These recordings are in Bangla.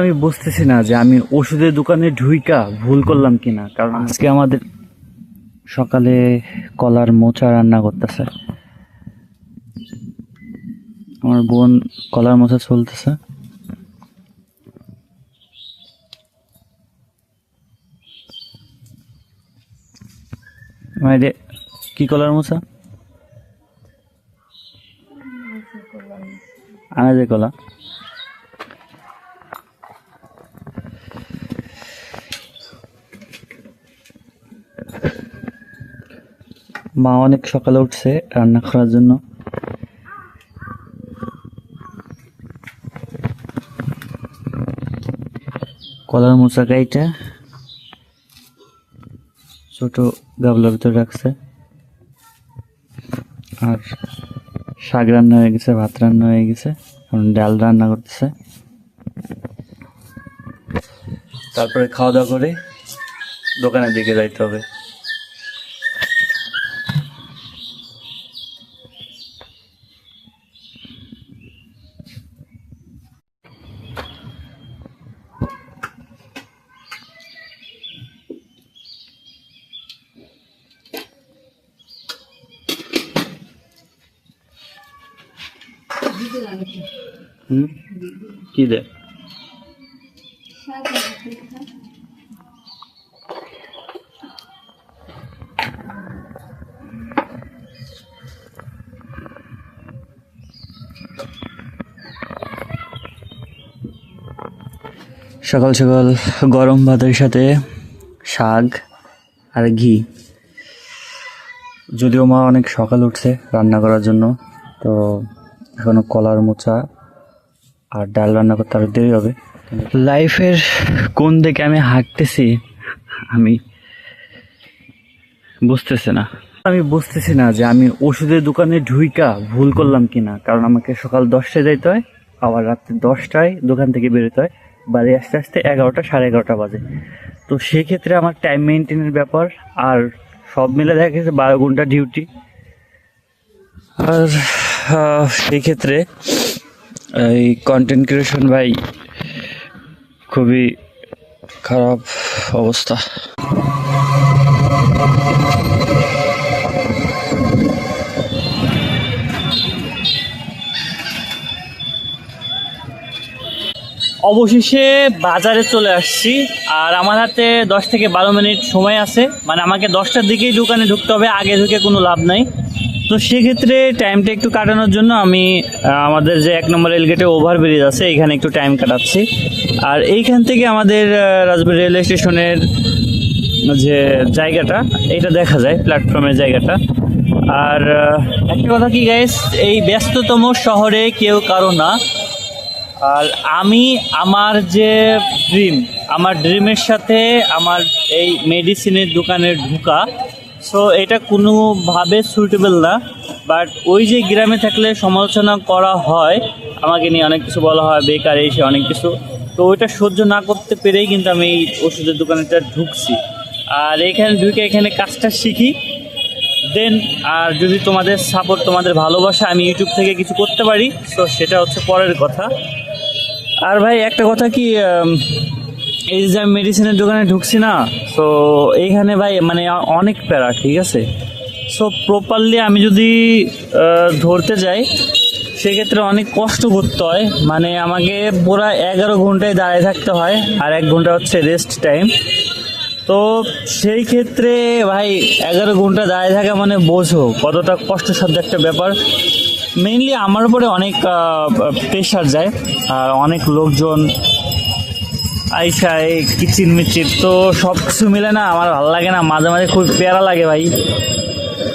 আমি বুঝতেছি না যে আমি ওষুধের দোকানে ঢুইকা ভুল করলাম কিনা, কারণ আজকে আমাদের সকালে কলার মোচা রান্না করতেছে। আমার বোন কলার মোচা চলতেছে। মাইরে কি কলার মোচা? আনাজে কলা। মা অনেক সকালে উঠছে রান্না করার জন্য। কলার মোচা গাইটা ছোট গাবলার ভিতরে রাখছে, আর শাক রান্না হয়ে গেছে, ভাত রান্না হয়ে গেছে, এখন ডাল রান্না করতেছে। তারপরে খাওয়া দাওয়া করে দোকানের দিকে যাইতে হবে। কি দে? সকাল সকাল গরম ভাতের সাথে শাক আর ঘি। যদিও মা অনেক সকাল উঠছে রান্না করার জন্য, তো এখনো কলার মোচা আর ডাল রান্না করতে আরো দেরি হবে। লাইফের কোন দিকে আমি হাঁটতেছি আমি বুঝতেছি না। আমি বুঝতেছি না যে আমি ওষুধের দোকানে ঢুইকা ভুল করলাম কিনা, কারণ আমাকে সকাল 10টায় যাইতে হয়, আবার রাত্রে 10টায় দোকান থেকে বেরোতে হয়, বাড়ি আস্তে আস্তে 11টা 11:30 বাজে। তো সেক্ষেত্রে আমার টাইম মেনটেনের ব্যাপার, আর সব মিলে দেখা গেছে 12 ঘন্টা ডিউটি। আর সেই ক্ষেত্রে এই কন্টেন্ট ক্রিয়েশন ভাই খুবই খারাপ অবস্থা। অবশেষে বাজারে চলে আসছি, আর আমার হাতে 10 থেকে 12 মিনিট সময় আছে। মানে আমাকে 10টার দিকেই দোকানে ঢুকতে হবে, আগে ঢুকে কোনো লাভ নাই। তো সেক্ষেত্রে টাইমটা একটু কাটানোর জন্য আমি আমাদের যে 1 নম্বর রেলগেটে ওভারব্রিজ আছে এখানে একটু টাইম কাটাচ্ছি। আর এইখান থেকে আমাদের রাজবাড়ী রেলওয়ে স্টেশনের যে জায়গাটা এটা দেখা যায়, প্ল্যাটফর্মের জায়গাটা। আর একটা কথা কি গাইস, এই ব্যস্ততম শহরে কেউ কারো না। আর আমি আমার যে আমার ড্রিমের সাথে আমার এই মেডিসিনের দোকানে ঢুকা, সো এটা কোনোভাবে সুইটেবল না। বাট ওই যে গ্রামে থাকলে সমালোচনা করা হয়, আমাকে নিয়ে অনেক কিছু বলা হয়, বেকার এসে অনেক কিছু, তো ওইটা সহ্য না করতে পেরেই কিন্তু আমি এই ওষুধের দোকানেটা ঢুকছি। আর এখানে ঢুকে এখানে কাজটা শিখি, দেন আর যদি তোমাদের সাপোর্ট, তোমাদের ভালোবাসা আমি ইউটিউব থেকে কিছু করতে পারি, সো সেটা হচ্ছে পরের কথা। আর ভাই একটা কথা কি, এই যে আমি মেডিসিনের দোকানে ঢুকছি না, তো এইখানে ভাই মানে অনেক প্যারা, ঠিক আছে। সো প্রপারলি আমি যদি ধরতে যাই সেক্ষেত্রে অনেক কষ্ট করতে হয়। মানে আমাকে পুরো 11 ঘন্টায় দাঁড়িয়ে থাকতে হয়, আর 1 ঘন্টা হচ্ছে রেস্ট টাইম। তো সেই ক্ষেত্রে ভাই 11 ঘন্টা দাঁড়িয়ে থাকা মানে বোঝো কতটা কষ্টসাধ্য একটা ব্যাপার। মেইনলি আমার উপরে অনেক প্রেশার যায়, আর অনেক লোকজন আইসায় কিচির মিচির, তো সব কিছু মিলে না আমার ভালো লাগে না, মাঝে মাঝে খুব প্যারা লাগে ভাই।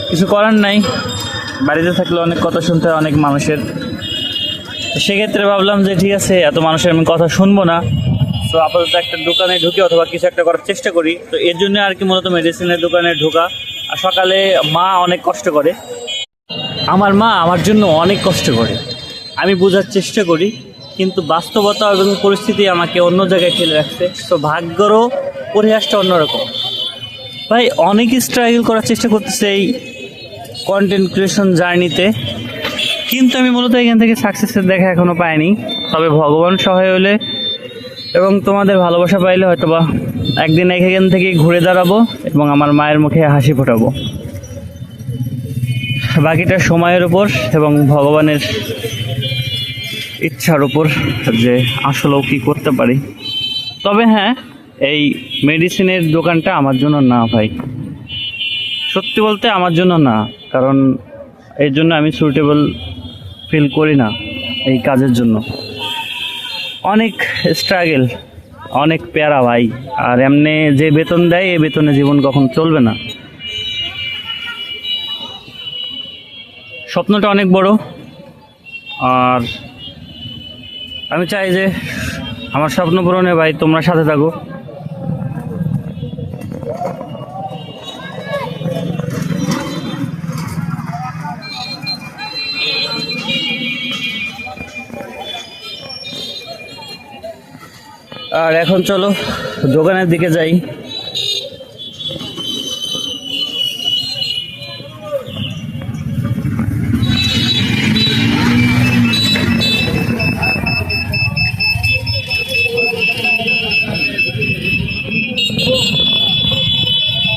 কিছু করার নাই, বাড়িতে থাকলে অনেক কথা শুনতে হয় অনেক মানুষের। সেক্ষেত্রে ভাবলাম যে ঠিক আছে, এত মানুষের আমি কথা শুনবো না, তো আপাতত একটা দোকানে ঢুকি অথবা কিছু একটা করার চেষ্টা করি। তো এর জন্য আর কি মূলত মেডিসিনের দোকানে ঢোকা। আর সকালে মা অনেক কষ্ট করে, আমার মা আমার জন্য অনেক কষ্ট করে, আমি বোঝার চেষ্টা করি, কিন্তু বাস্তবতা এবং পরিস্থিতি আমাকে অন্য জায়গায় ঠেলে রাখছে। তো ভাগ্যরও পরিহাসটা অন্যরকম ভাই। অনেক স্ট্রাগল করার চেষ্টা করতেছে এই কন্টেন্ট ক্রিয়েশন জার্নিতে, কিন্তু আমি মূলত এখান থেকে সাকসেসের দেখা এখনো পাইনি। তবে ভগবান সহায় হলে এবং তোমাদের ভালোবাসা পাইলে হয়তোবা একদিন এখান থেকে ঘুরে দাঁড়াবো এবং আমার মায়ের মুখে হাসি ফোটাবো। বাকিটা সময়ের উপর এবং ভগবানের ইচ্ছার উপর যে আসলেও কি করতে পারি। তবে হ্যাঁ, এই মেডিসিনের দোকানটা আমার জন্য না ভাই, সত্যি বলতে আমার জন্য না, কারণ এর জন্য আমি সুইটেবল ফিল করি না এই কাজের জন্য। অনেক স্ট্রাগল, অনেক প্যারা ভাই, আর এমনি যে বেতন দেয় এই বেতনে জীবন কখন চলবে না। স্বপ্নটা অনেক বড়, আর আমি চাই যে আমার স্বপ্ন পূরণে ভাই তোমরা সাথে থাকো। আর এখন চলো দোকানের দিকে যাই।